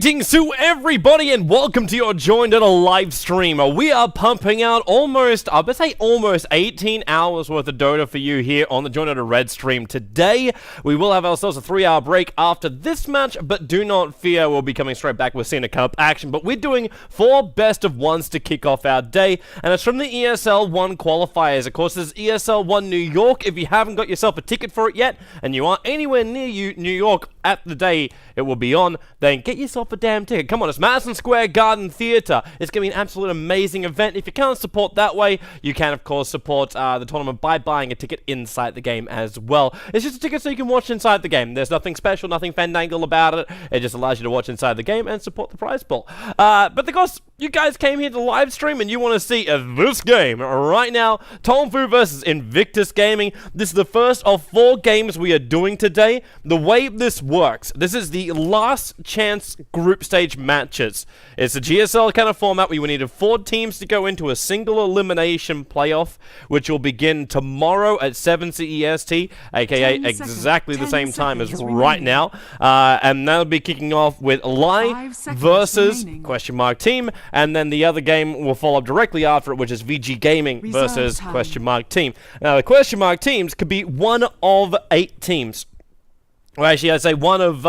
Greetings to everybody and welcome to your Joined at a live stream. We are pumping out almost 18 hours worth of Dota for you here on the Joined at a Red stream. Today, we will have ourselves a 3-hour break after this match, but do not fear, we'll be coming straight back with Cena Cup action. But we're doing 4 best of ones to kick off our day, and it's from the ESL 1 qualifiers. Of course, there's ESL 1 New York. If you haven't got yourself a ticket for it yet, and you aren't anywhere near New York at the day it will be on, then get yourself a damn ticket. Come on, it's Madison Square Garden Theatre. It's going to be an absolute amazing event. If you can't support that way, you can, of course, support the tournament by buying a ticket inside the game as well. It's just a ticket so you can watch inside the game. There's nothing special, nothing fandangle about it. It just allows you to watch inside the game and support the prize pool. But of course, you guys came here to live stream and you want to see this game right now. TongFu versus Invictus Gaming. This is the first of 4 games we are doing today. The way this works, this is the last chance group stage matches. It's a GSL kind of format where we needed 4 teams to go into a single elimination playoff, which will begin tomorrow at 7 CEST, aka exactly the same time as right now. And that'll be kicking off with Lai versus question mark team, and then the other game will follow directly after it, which is VG Gaming versus question mark team. Now, the question mark teams could be one of 8 teams. Well, actually, I'd say one of,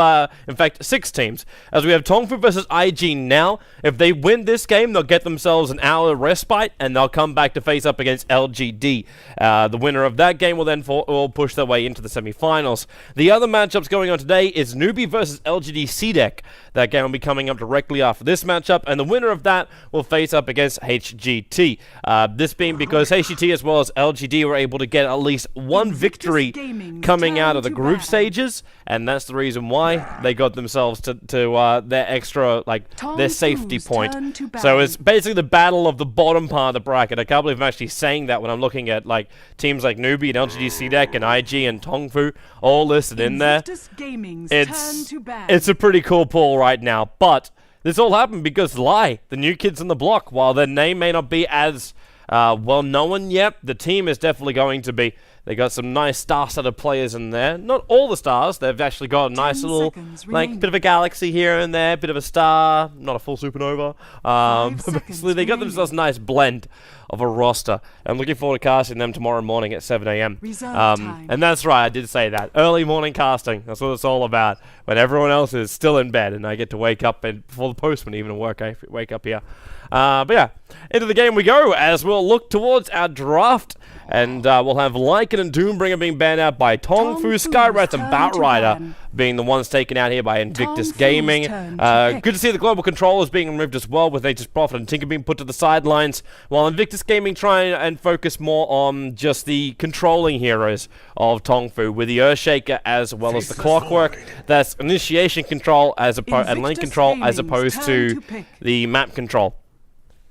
in fact, 6 teams. As we have TongFu versus IG now. If they win this game, they'll get themselves an hour respite, and they'll come back to face up against LGD. The winner of that game will then will push their way into the semifinals. The other matchups going on today is Newbie versus LGD CDEC. That game will be coming up directly after this matchup, and the winner of that will face up against HGT. This being because HGT as well as LGD were able to get at least 1 victory coming out of the group stages. And that's the reason why they got themselves to their extra, their safety point. So it's basically the battle of the bottom part of the bracket. I can't believe I'm actually saying that when I'm looking at, teams like Newbie and LGD CDEC and IG and TongFu all listed in there. It's a pretty cool pool right now. But this all happened because Lai, the new kids on the block, while their name may not be as well known yet, the team is definitely going to be. They got some nice star-studded players in there. Not all the stars. They've actually got a nice little, bit of a galaxy here and there, bit of a star, not a full supernova. But basically, they got themselves a nice blend of a roster. I'm looking forward to casting them tomorrow morning at 7 a.m. And that's right, I did say that. Early morning casting. That's what it's all about. When everyone else is still in bed, and I get to wake up before the postman even work. I wake up here. But yeah, into the game we go as we'll look towards our draft. And we'll have Lycan and Doombringer being banned out by TongFu, Skywrath, and Batrider being the ones taken out here by Invictus Gaming. Good to see the global controllers being removed as well, with Nature's Prophet and Tinker being put to the sidelines, while Invictus Gaming try and focus more on just the controlling heroes of TongFu, with the Earthshaker as well as the Clockwork. That's initiation control and lane control as opposed to the map control,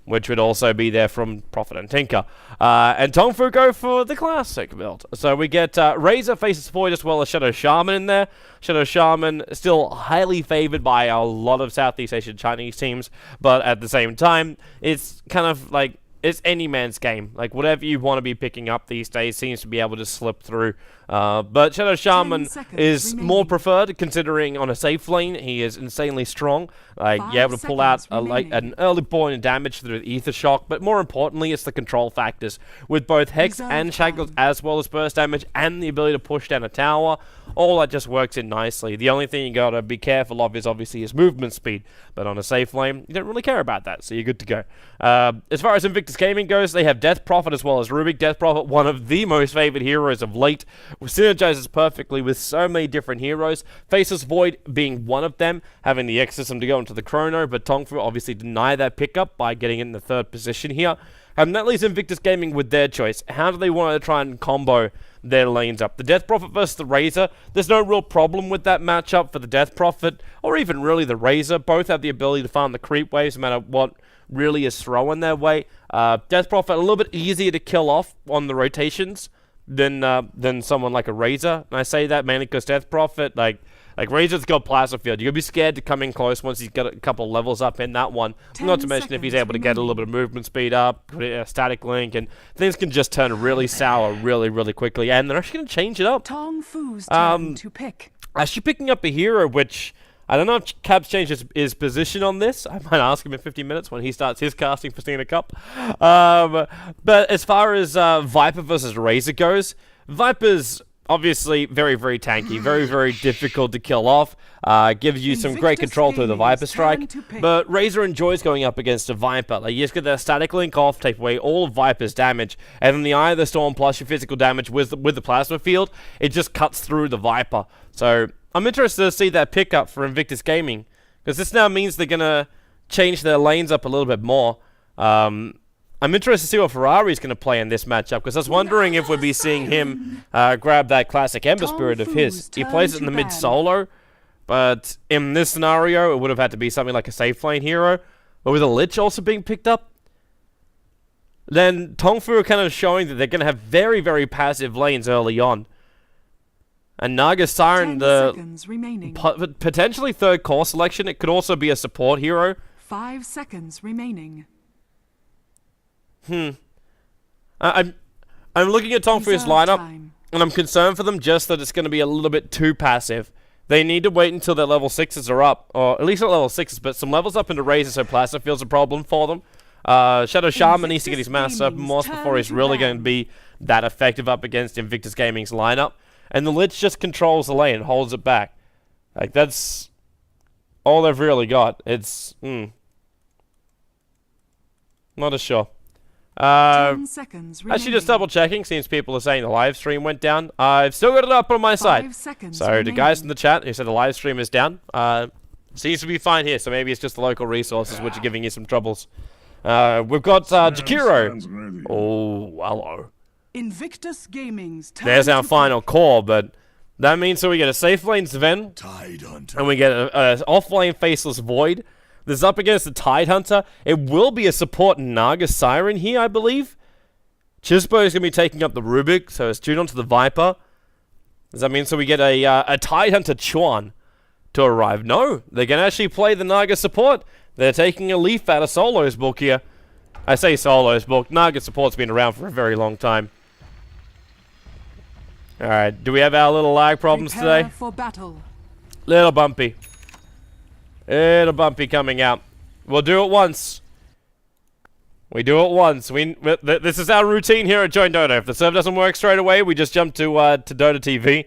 which would also be there from Prophet and Tinker. And TongFu go for the classic build. So we get Razor faces Void as well as Shadow Shaman in there. Shadow Shaman still highly favored by a lot of Southeast Asian Chinese teams, but at the same time, it's kind of it's any man's game. Whatever you want to be picking up these days seems to be able to slip through. But Shadow Shaman is more preferred, considering on a safe lane, he is insanely strong. You're able to pull out an early point of damage through Ether Shock, but more importantly, it's the control factors. With both Hex and Shackles, as well as burst damage, and the ability to push down a tower, all that just works in nicely. The only thing you gotta be careful of is obviously his movement speed, but on a safe lane, you don't really care about that, so you're good to go. As far as Invictus Gaming goes, they have Death Prophet as well as Rubik. Death Prophet, one of the most favored heroes of late, synergizes perfectly with so many different heroes. Faceless Void being one of them, having the X system to go into the Chrono, but TongFu obviously deny that pickup by getting in the 3rd position here. And that leaves Invictus Gaming with their choice. How do they want to try and combo their lanes up? The Death Prophet versus the Razor, there's no real problem with that matchup for the Death Prophet, or even really the Razor. Both have the ability to farm the creep waves no matter what really is thrown their way. Death Prophet, a little bit easier to kill off on the rotations than someone like a Razor. And I say that mainly because Death Prophet, Razor's got Plasma Field. You're going to be scared to come in close once he's got a couple of levels up in that one. Not to mention if he's able to get a little bit of movement speed up, put a static link, and things can just turn really sour really, really quickly. And they're actually going to change it up. TongFu's turn to pick. Actually picking up a hero which I don't know if Cap's changed his position on this. I might ask him in 50 minutes when he starts his casting for Cena Cup. But as far as Viper versus Razor goes, Viper's obviously very, very tanky, very, very difficult to kill off. Gives you some great control through the Viper strike. But Razor enjoys going up against a Viper. Like, you just get that static link off, take away all of Viper's damage, and then the Eye of the Storm plus your physical damage with the plasma field, it just cuts through the Viper. So I'm interested to see that pickup for Invictus Gaming, because this now means they're going to change their lanes up a little bit more. I'm interested to see what Ferrari's going to play in this matchup, because I was wondering if we'd be seeing him grab that classic Ember Spirit of his. He plays it in the mid solo, but in this scenario, it would have had to be something like a safe lane hero. But with a Lich also being picked up, then TongFu are kind of showing that they're going to have very, very passive lanes early on. And Naga Siren, the potentially third core selection, it could also be a support hero. 5 seconds remaining. I'm looking at TongFu's lineup, and I'm concerned for them just that it's going to be a little bit too passive. They need to wait until their level 6s are up, or at least not level 6s, but some levels up into Razor, so Plasma feels a problem for them. Shadow Shaman needs to get his Mass up more before he's really going to be that effective up against Invictus Gaming's lineup. And the Lich just controls the lane and holds it back. Like, that's all they've really got. It's, not as sure. 10 seconds remaining. Actually, just double checking, since people are saying the live stream went down. I've still got it up on my side. So the guys in the chat who said the live stream is down, seems to be fine here. So maybe it's just the local resources which are giving you some troubles. We've got Jakiro. Oh, hello. Invictus Gaming's There's our final core, but that means so we get a safe lane Sven, and we get a off lane Faceless Void. This is up against the Tidehunter. It will be a support Naga Siren here, I believe. Chispo is going to be taking up the Rubik, so it's tuned onto the Viper. Does that mean so we get a Tidehunter Chuan to arrive? No, they're going to actually play the Naga support. They're taking a leaf out of Solo's book here. I say Solo's book. Naga support's been around for a very long time. Alright, do we have our little lag problems today? For battle. Little bumpy. Little bumpy coming out. We'll do it once. We do it once. This is our routine here at Join Dota. If the server doesn't work straight away, we just jump to Dota TV.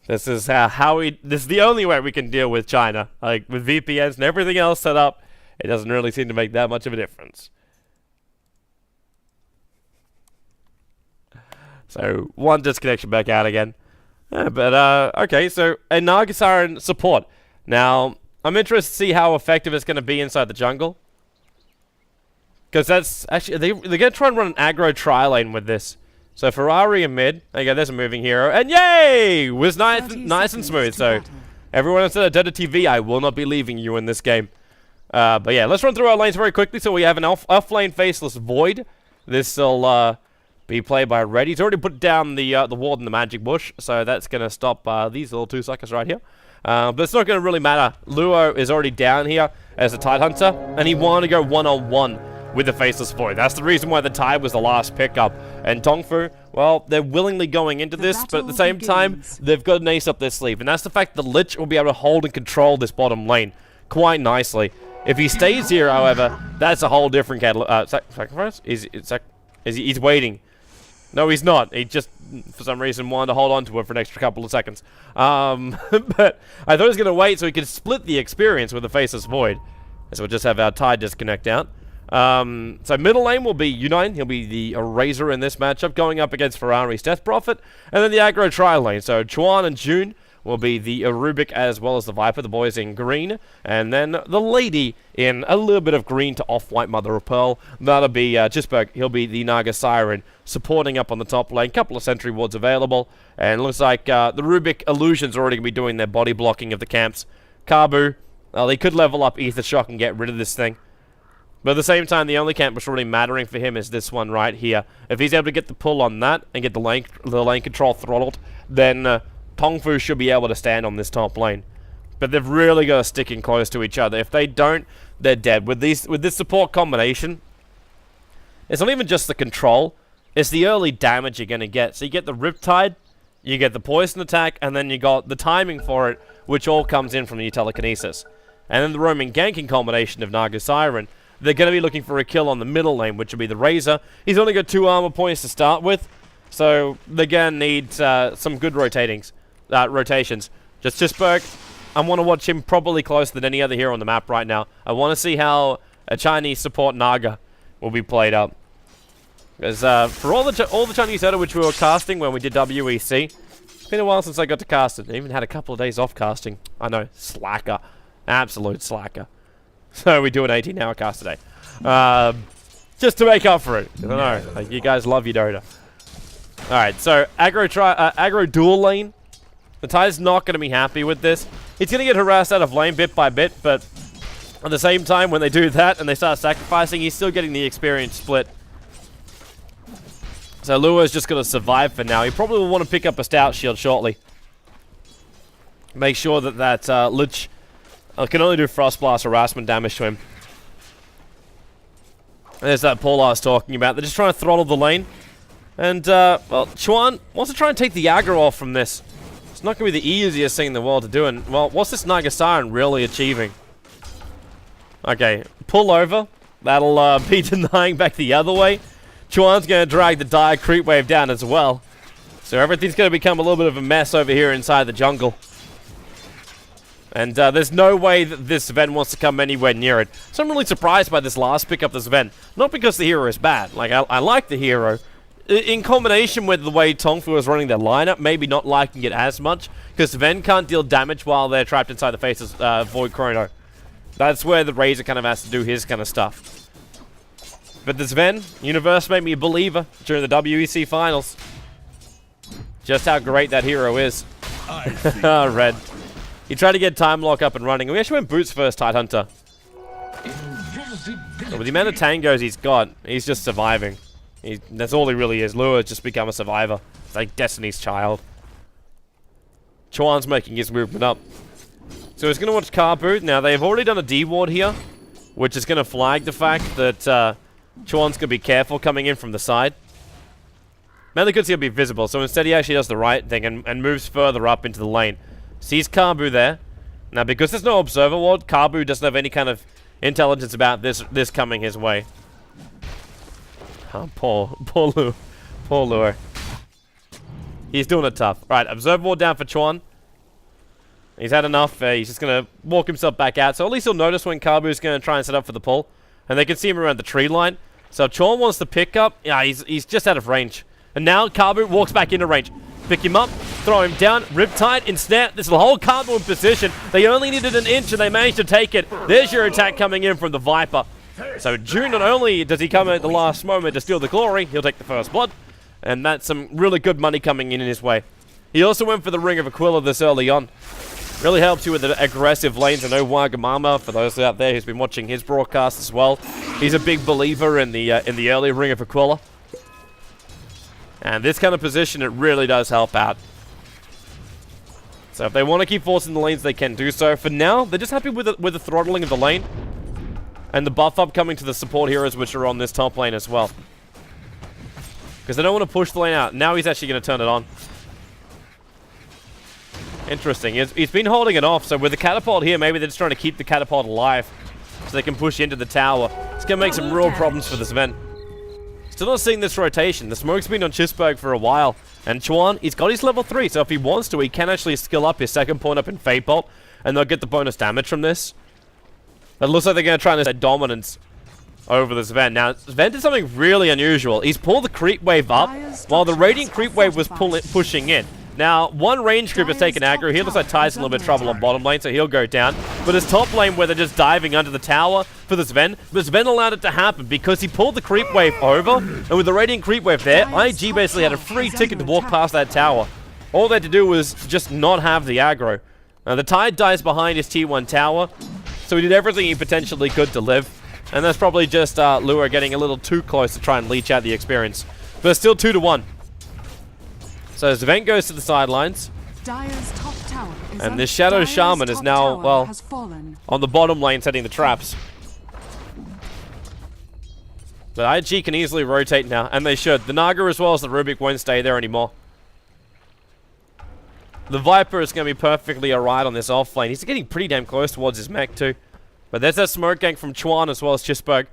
This is this is the only way we can deal with China. Like, with VPNs and everything else set up, it doesn't really seem to make that much of a difference. So, one disconnection back out again. Okay, so a Naga Siren support. Now, I'm interested to see how effective it's going to be inside the jungle. Because that's actually, they're going to try and run an aggro tri-lane with this. So Ferrari in mid. There you go, there's a moving hero. And yay! Was nice and smooth. So, everyone instead of Dota TV, I will not be leaving you in this game. But yeah, let's run through our lanes very quickly. So we have an off lane Faceless Void. This will be played by Red. He's already put down the ward in the Magic Bush, so that's going to stop these little two suckers right here. But it's not going to really matter. Luo is already down here as a Tidehunter, and he wanted to go one-on-one with the Faceless Void. That's the reason why the Tide was the last pickup. And TongFu, well, they're willingly going into this, but at the same time, they've got an ace up their sleeve. And that's the fact that the Lich will be able to hold and control this bottom lane quite nicely. If he stays here, however, that's a whole different kettle. Sacrifice? He's waiting. No, he's not. He just, for some reason, wanted to hold on to it for an extra couple of seconds. But I thought he was going to wait so he could split the experience with the Faceless Void. So we'll just have our Tide disconnect out. So middle lane will be U9. He'll be the Eraser in this matchup, going up against Ferrari's Death Prophet. And then the aggro tri lane. So Chuan and June will be the Rubik as well as the Viper, the boys in green. And then the lady in a little bit of green to off-white Mother of Pearl. That'll be Jisberg. He'll be the Naga Siren, supporting up on the top lane. Couple of sentry wards available. And it looks like the Rubik Illusion's already going to be doing their body blocking of the camps. Kabu, they could level up Ether Shock and get rid of this thing. But at the same time, the only camp that's really mattering for him is this one right here. If he's able to get the pull on that and get the lane control throttled, then TongFu should be able to stand on this top lane. But they've really got to stick in close to each other. If they don't, they're dead. With this support combination, it's not even just the control, it's the early damage you're going to get. So you get the Riptide, you get the poison attack, and then you got the timing for it, which all comes in from the telekinesis. And then the roaming ganking combination of Naga Siren. They're going to be looking for a kill on the middle lane, which will be the Razor. He's only got 2 armor points to start with, so they're going to need some good rotations. Just Chisberg, I want to watch him probably closer than any other hero on the map right now. I want to see how a Chinese support Naga will be played up. Because for all the Chinese Edo which we were casting when we did WEC, it's been a while since I got to cast it. I even had a couple of days off casting. I know, slacker. Absolute slacker. So we do an 18-hour cast today. Just to make up for it. I don't know, like, you guys love your Dota. Alright, so aggro dual lane. The Ty's not going to be happy with this. He's going to get harassed out of lane bit by bit, but at the same time, when they do that and they start sacrificing, he's still getting the experience split. So Lua's just going to survive for now. He probably will want to pick up a Stout Shield shortly. Make sure that Lich can only do Frost Blast harassment damage to him. There's that Paul I was talking about. They're just trying to throttle the lane. And, well, Chuan wants to try and take the aggro off from this. It's not going to be the easiest thing in the world to do. And, well, what's this Naga Siren really achieving? Okay, pull over. That'll be denying back the other way. Chuan's going to drag the dire creep wave down as well. So everything's going to become a little bit of a mess over here inside the jungle. And there's no way that this Sven wants to come anywhere near it. So I'm really surprised by this last pick up the Sven. Not because the hero is bad. Like, I like the hero. In combination with the way TongFu is running their lineup, maybe not liking it as much. Because Sven can't deal damage while they're trapped inside the face of Void Chrono. That's where the Razor kind of has to do his kind of stuff. But the Sven, Universe made me a believer during the WEC finals. Just how great that hero is. Red. He tried to get Time Lock up and running. We actually went Boots first, Tidehunter. So with the amount of tangos he's got, he's just surviving. That's all he really is. Lua's just become a survivor. It's like Destiny's Child. Chuan's making his movement up. So he's going to watch Carboot. Now, they've already done a D-Ward here, which is going to flag the fact that Chuan's going to be careful coming in from the side. Man, they could see he'll be visible, so instead he actually does the right thing and moves further up into the lane. Sees Carbu there. Now, because there's no Observer Ward, Carbu doesn't have any kind of intelligence about this coming his way. Oh, poor Lure. He's doing it tough. Right, Observer Ward down for Chuan. He's had enough. He's just going to walk himself back out. So at least he'll notice when Carbu's going to try and set up for the pull. And they can see him around the tree line. So if Chuan wants to pick up, yeah, he's just out of range. And now Carbu walks back into range. Pick him up, throw him down, Riptide, ensnare. This will hold Carbu in position. They only needed an inch and they managed to take it. There's your attack coming in from the Viper. So June, not only does he come at the last moment to steal the glory, he'll take the first blood. And that's some really good money coming in his way. He also went for the Ring of Aquila this early on. Really helps you with the aggressive lanes. I know Wagamama, for those out there who's been watching his broadcast as well, he's a big believer in the early Ring of Aquila. And this kind of position, it really does help out. So if they want to keep forcing the lanes, they can do so. For now, they're just happy with the throttling of the lane. And the buff up coming to the support heroes, which are on this top lane as well. Because they don't want to push the lane out. Now he's actually going to turn it on. Interesting. He's been holding it off, so with the catapult here, maybe they're just trying to keep the catapult alive. So they can push into the tower. It's going to make some real problems for this event. Still not seeing this rotation. The smoke's been on Chisberg for a while. And Chuan, he's got his level 3, so if he wants to, he can actually skill up his second point up in Fate Bolt, and they'll get the bonus damage from this. It looks like they're going to try and set dominance over this Sven. Now, Sven did something really unusual. He's pulled the creep wave up, while the Radiant creep wave was pushing in. Now, one range creep has taken aggro. He looks like Ty's in a little bit of trouble on bottom lane, so he'll go down. But his top lane, where they're just diving under the tower for the Sven, but Sven allowed it to happen because he pulled the creep wave over, and with the Radiant creep wave there, IG basically had a free ticket to walk past that tower. All they had to do was just not have the aggro. Now, the Tide dies behind his T1 tower, so he did everything he potentially could to live. And that's probably just Lure getting a little too close to try and leech out the experience. But it's still 2-1. So Sven goes to the sidelines. And this Shadow Shaman is now, well, on the bottom lane setting the traps. The IG can easily rotate now, and they should. The Naga as well as the Rubik won't stay there anymore. The Viper is going to be perfectly alright on this off lane. He's getting pretty damn close towards his mech too. But there's that smoke gank from Chuan as well as Chisberg.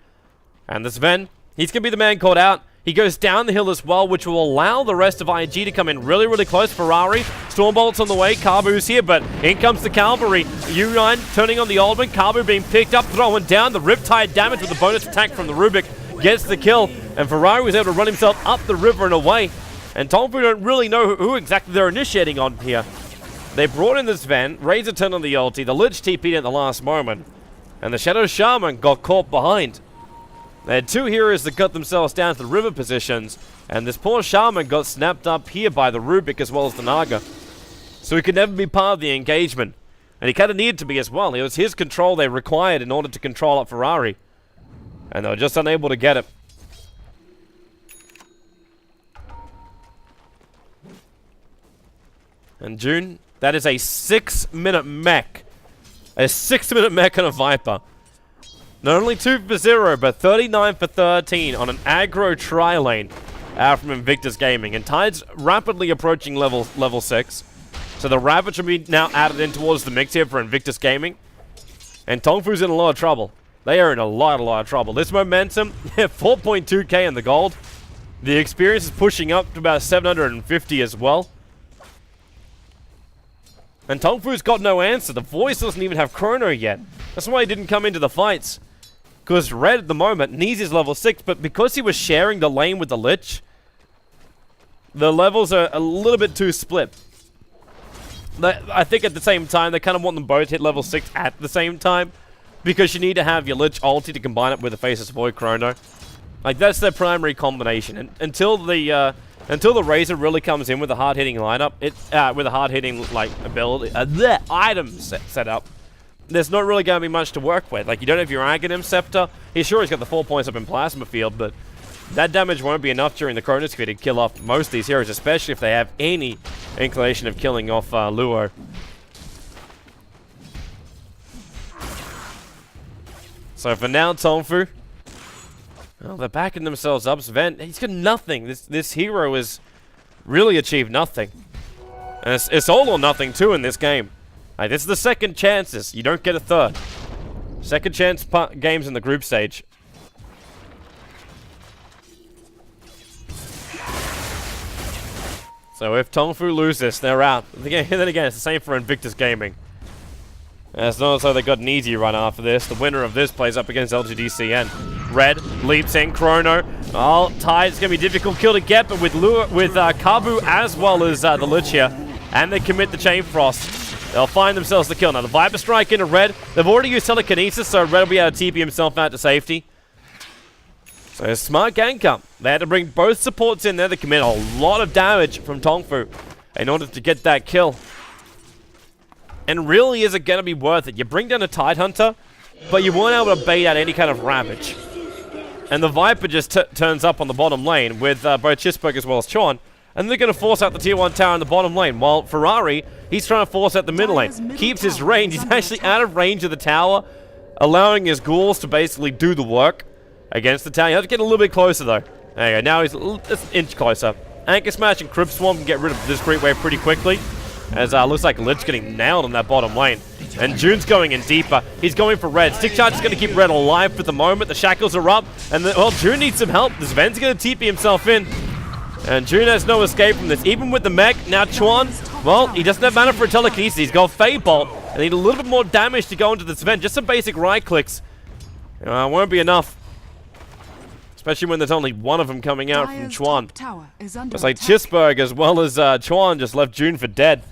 And this Ven, he's going to be the man caught out. He goes down the hill as well, which will allow the rest of IG to come in really, really close. Ferrari, Stormbolt's on the way, Kabu's here, but in comes the cavalry. U9 turning on the Oldman, Kabu being picked up, throwing down the Riptide damage with the bonus attack from the Rubik. Gets the kill, and Ferrari was able to run himself up the river and away. And TongFu don't really know who exactly they're initiating on here. They brought in this Ven, Razor turned on the ulti, the Lich TP'd at the last moment, and the Shadow Shaman got caught behind. They had two heroes that got themselves down to the river positions, and this poor Shaman got snapped up here by the Rubik as well as the Naga. So he could never be part of the engagement. And he kind of needed to be as well. It was his control they required in order to control up Ferrari. And they were just unable to get it. And June, that is a 6-minute mech. A 6-minute mech on a Viper. Not only 2 for 0, but 39 for 13 on an aggro tri-lane out from Invictus Gaming. And Tide's rapidly approaching level 6. So the Ravage will be now added in towards the mix here for Invictus Gaming. And TongFu's in a lot of trouble. They are in a lot of trouble. This momentum, 4.2k in the gold. The experience is pushing up to about 750 as well. And TongFu's got no answer. The voice doesn't even have Chrono yet. That's why he didn't come into the fights. Because Red at the moment needs his level 6, but because he was sharing the lane with the Lich, the levels are a little bit too split. I think at the same time, they kind of want them both hit level 6 at the same time, because you need to have your Lich ulti to combine it with the Faceless Void Chrono. Like, that's their primary combination. And until the Razor really comes in with a hard-hitting lineup, with a hard-hitting, like, ability, items set up, there's not really going to be much to work with. Like, you don't have your Aghanim Scepter. He's got the 4 points up in Plasma Field, but that damage won't be enough during the Chronosphere to kill off most of these heroes, especially if they have any inclination of killing off Luo. So for now, TongFu, well, they're backing themselves up. Sven, he's got nothing. This hero has really achieved nothing. And it's all or nothing, too, in this game. Like, this is the second chances. You don't get a third. Second chance games in the group stage. So if TongFu lose this, they're out. Then again, it's the same for Invictus Gaming. And it's not as though they got an easy run after this. The winner of this plays up against LGDCN. Red leaps in Chrono. Oh, Tide's going to be a difficult kill to get, but with Kabu as well as the Lich here. And they commit the Chain Frost. They'll find themselves the kill. Now, the Viper Strike into Red. They've already used Telekinesis, so Red will be able to TP himself out to safety. So, a smart gank up. They had to bring both supports in there to commit a lot of damage from TongFu in order to get that kill. And really, is it going to be worth it? You bring down a Tidehunter, but you weren't able to bait out any kind of Ravage. And the Viper just turns up on the bottom lane with both Chisberg as well as Chon. And they're going to force out the tier 1 tower in the bottom lane. While Ferrari, he's trying to force out the middle lane. Keeps his range. He's actually out of range of the tower, allowing his ghouls to basically do the work against the tower. You have to get a little bit closer, though. There you go. Now he's just an inch closer. Anchor Smash and Crypt Swarm can get rid of this creep wave pretty quickly. As looks like Lich getting nailed on that bottom lane. And June's going in deeper. He's going for Red. Stick Charge is going to keep Red alive for the moment. The shackles are up. And, well, June needs some help. This Ven's going to TP himself in. And June has no escape from this. Even with the mech, now Chuan, well, he doesn't have mana for a telekinesis. He's got Fade Bolt. And need a little bit more damage to go into this Ven. Just some basic right clicks. Won't be enough. Especially when there's only one of them coming out from Chuan. It's like Chisberg as well as Chuan just left June for dead.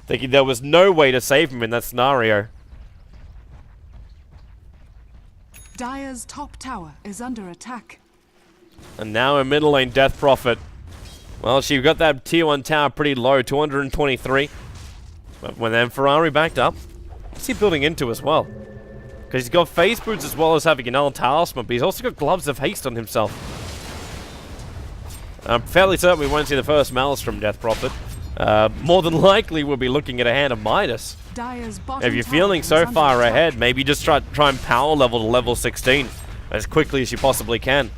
Thinking there was no way to save him in that scenario. Dire's top tower is under attack. And now in middle lane, Death Prophet. Well, she got that tier 1 tower pretty low, 223. But when then Ferrari backed up, what's he building into as well? Because he's got Phase Boots as well as having an L Talisman, but he's also got Gloves of Haste on himself. I'm fairly certain we won't see the first Malice from Death Prophet. More than likely, we'll be looking at a hand of Midas. If you're feeling so far ahead, maybe just try and power level to level 16 as quickly as you possibly can.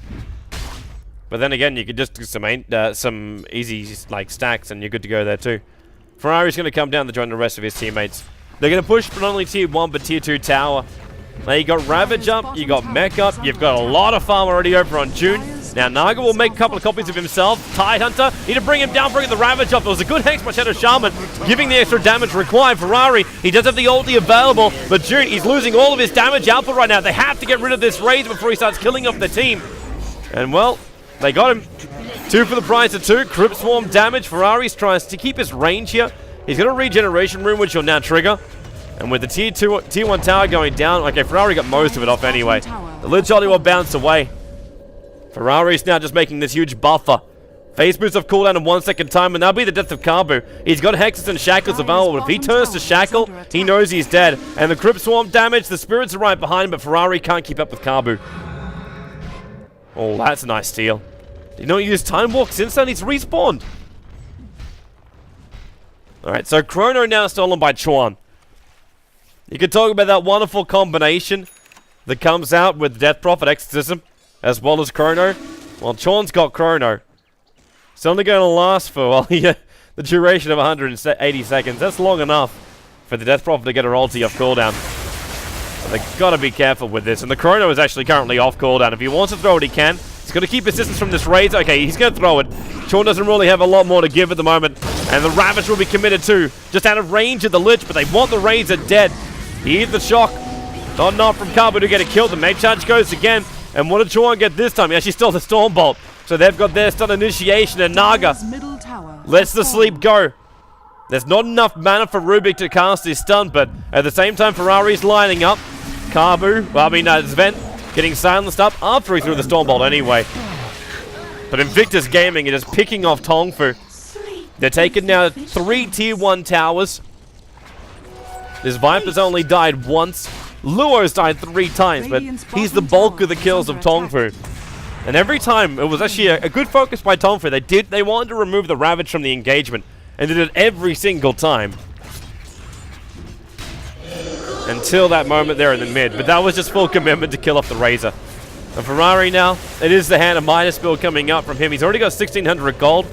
But then again, you could just do some easy like stacks, and you're good to go there too. Ferrari's going to come down to join the rest of his teammates. They're going to push not only tier 1 but tier 2 tower. Now you got Ravage up, you got Mech up, you've got a lot of farm already over on June. Now Naga will make a couple of copies of himself. Tidehunter, need to bring him down, bring the Ravage up. It was a good Hex by Shadow Shaman, giving the extra damage required. Ferrari, he does have the ulti available, but June, he's losing all of his damage output right now. They have to get rid of this Razor before he starts killing off the team. And well, they got him. 2 for the price of 2. Crypt Swarm damage. Ferrari's tries to keep his range here. He's got a regeneration rune, which will now trigger. And with the tier 1 tower going down, okay, Ferrari got most of it off anyway. The Lich Ulti will bounce away. Ferrari's now just making this huge buffer. Phase boost of cooldown in 1 second time, and that'll be the death of Kabu. He's got Hexes and Shackles available, but if he turns to Shackle, he knows he's dead. And the Crypt Swarm damage, the Spirits are right behind him, but Ferrari can't keep up with Kabu. Oh, that's a nice steal. Did not use Time Walk since then, he's respawned. Alright, so Chrono now stolen by Chuan. You can talk about that wonderful combination that comes out with Death Prophet Exorcism, as well as Chrono. Well, Chuan's got Chrono. It's only going to last for, well, yeah, the duration of 180 seconds. That's long enough for the Death Prophet to get her ulti off cooldown. But they've got to be careful with this. And the Chrono is actually currently off cooldown. If he wants to throw it, he can. He's going to keep his distance from this Razor. Okay, he's going to throw it. Chuan doesn't really have a lot more to give at the moment. And the Ravage will be committed too. Just out of range of the Lich, but they want the Razor dead. He hit the shock. Not enough from Kabu to get it killed. The Mage Charge goes again. And what did Chuan get this time? He actually stole the Storm Bolt. So they've got their stun initiation, and Naga lets the sleep go. There's not enough mana for Rubik to cast his stun, but at the same time, Ferrari's lining up. Kabu, well, I mean, Sven getting silenced up after he threw the Storm Bolt anyway. But Invictus Gaming is just picking off TongFu. They're taking now 3 tier 1 towers. This Viper's only died once. Luo's died 3 times, but he's the bulk of the kills of TongFu. And every time, it was actually a good focus by TongFu. They wanted to remove the Ravage from the engagement, and they did it every single time. Until that moment there in the mid, but that was just full commitment to kill off the Razor. And Ferrari now, it is the hand of Midas build coming up from him. He's already got 1,600 gold.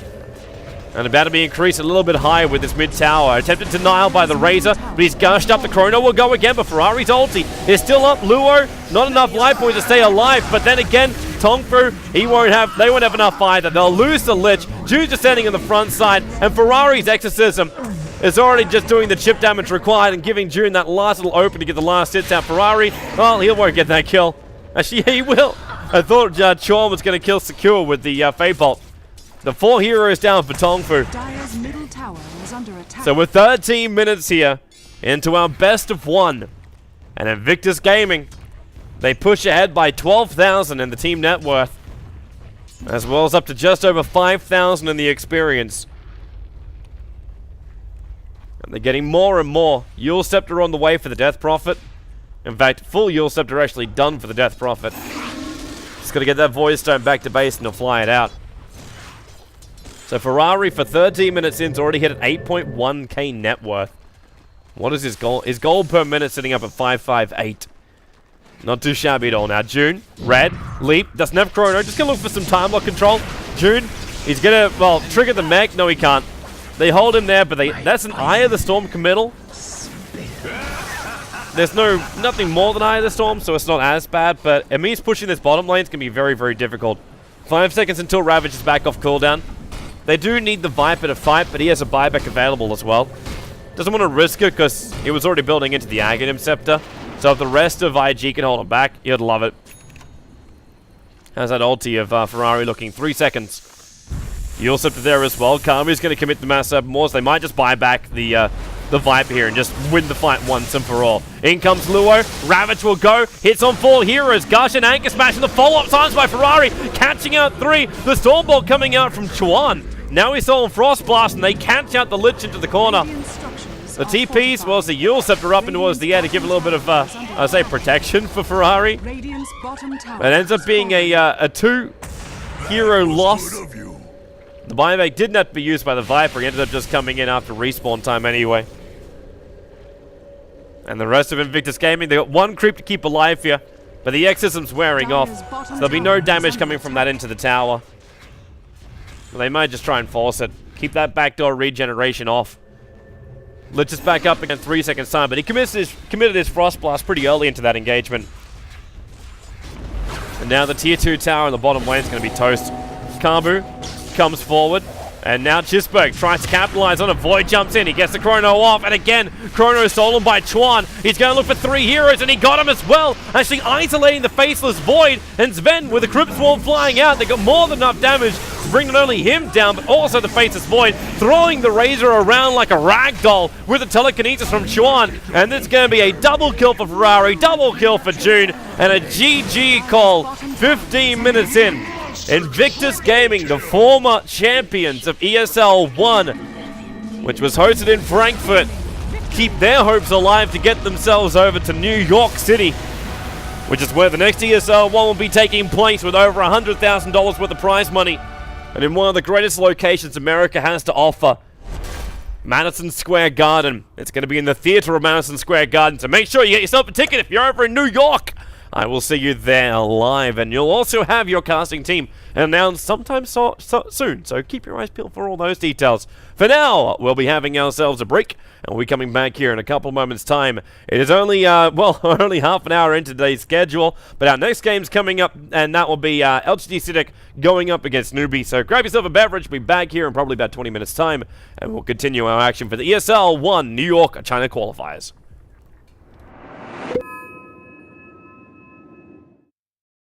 And about to be increased a little bit higher with this mid tower. Attempted denial by the Razor, but he's gushed up. The Chrono will go again, but Ferrari's ulti is still up. Luo, not enough life points to stay alive, but then again, TongFu, they won't have enough either. They'll lose the Lich. June's just standing on the front side, and Ferrari's Exorcism is already just doing the chip damage required and giving June that last little open to get the last hits out. Ferrari, well, he won't get that kill. Actually, he will. I thought Chuan was going to kill Secure with the Fate Bolt. The 4 heroes down for TongFu. Dire's middle tower is under attack. So we're 13 minutes here into our best of 1. And Invictus Gaming, they push ahead by 12,000 in the team net worth, as well as up to just over 5,000 in the experience. And they're getting more and more. Yule Scepter on the way for the Death Prophet. In fact, full Yule Scepter actually done for the Death Prophet. Just got to get that Void Stone back to base and he'll fly it out. So Ferrari for 13 minutes in's already hit an 8.1k net worth. What is his goal? His goal per minute sitting up at 558. Not too shabby at all. Now June, red, leap, doesn't have Chrono, just gonna look for some time lock control. June, he's gonna, well, trigger the mech. No, he can't. They hold him there, but that's an Eye of the Storm committal. There's nothing more than Eye of the Storm, so it's not as bad, but it means pushing this bottom lane is gonna be very, very difficult. 5 seconds until Ravage is back off cooldown. They do need the Viper to fight, but he has a buyback available as well. Doesn't want to risk it because he was already building into the Aghanim Scepter. So if the rest of IG can hold him back, he'd love it. How's that ulti of Ferrari looking? 3 seconds. Yule Scepter there as well. Kami's going to commit the mass up more, so they might just buy back the Viper here and just win the fight once and for all. In comes Luo. Ravage will go. Hits on 4 heroes. Gush and Anchor Smash, and the follow-up times by Ferrari. Catching out 3. The Storm Bolt coming out from Chuan. Now he's on Frost Blast, and they catch out the Lich into the corner. The TPs, well, it's the Yule Scepter up and towards the air to give a little bit of, I say, protection for Ferrari. It ends up being a 2-hero loss. The buyback didn't have to be used by the Viper. He ended up just coming in after respawn time anyway. And the rest of Invictus Gaming, they got 1 creep to keep alive here, but the Exorcism's wearing off, so there'll be no damage coming from that into the tower. They might just try and force it. Keep that backdoor regeneration off. Let's just back up again 3 seconds time, but he committed his Frost Blast pretty early into that engagement. And now the tier 2 tower in the bottom lane is going to be toast. Kambu comes forward, and now Chisberg tries to capitalize on it. Void jumps in, he gets the Chrono off, and again, Chrono stolen by Chuan. He's going to look for 3 heroes, and he got him as well, actually isolating the Faceless Void, and Sven with the Crypt Swarm flying out. They got more than enough damage to bring not only him down, but also the Faceless Void, throwing the Razor around like a ragdoll with the telekinesis from Chuan, and it's going to be a double kill for Ferrari, double kill for June, and a GG call 15 minutes in. Invictus Gaming, the former champions of ESL 1, which was hosted in Frankfurt, keep their hopes alive to get themselves over to New York City, which is where the next ESL 1 will be taking place, with over $100,000 worth of prize money, and in one of the greatest locations America has to offer, Madison Square Garden. It's going to be in the theater of Madison Square Garden, so make sure you get yourself a ticket if you're over in New York. I will see you there live, and you'll also have your casting team announced sometime soon, so keep your eyes peeled for all those details. For now, we'll be having ourselves a break, and we'll be coming back here in a couple moments' time. It is only, only half an hour into today's schedule, but our next game's coming up, and that will be LGD Citic going up against Newbie. So grab yourself a beverage, we'll be back here in probably about 20 minutes' time, and we'll continue our action for the ESL 1 New York China Qualifiers.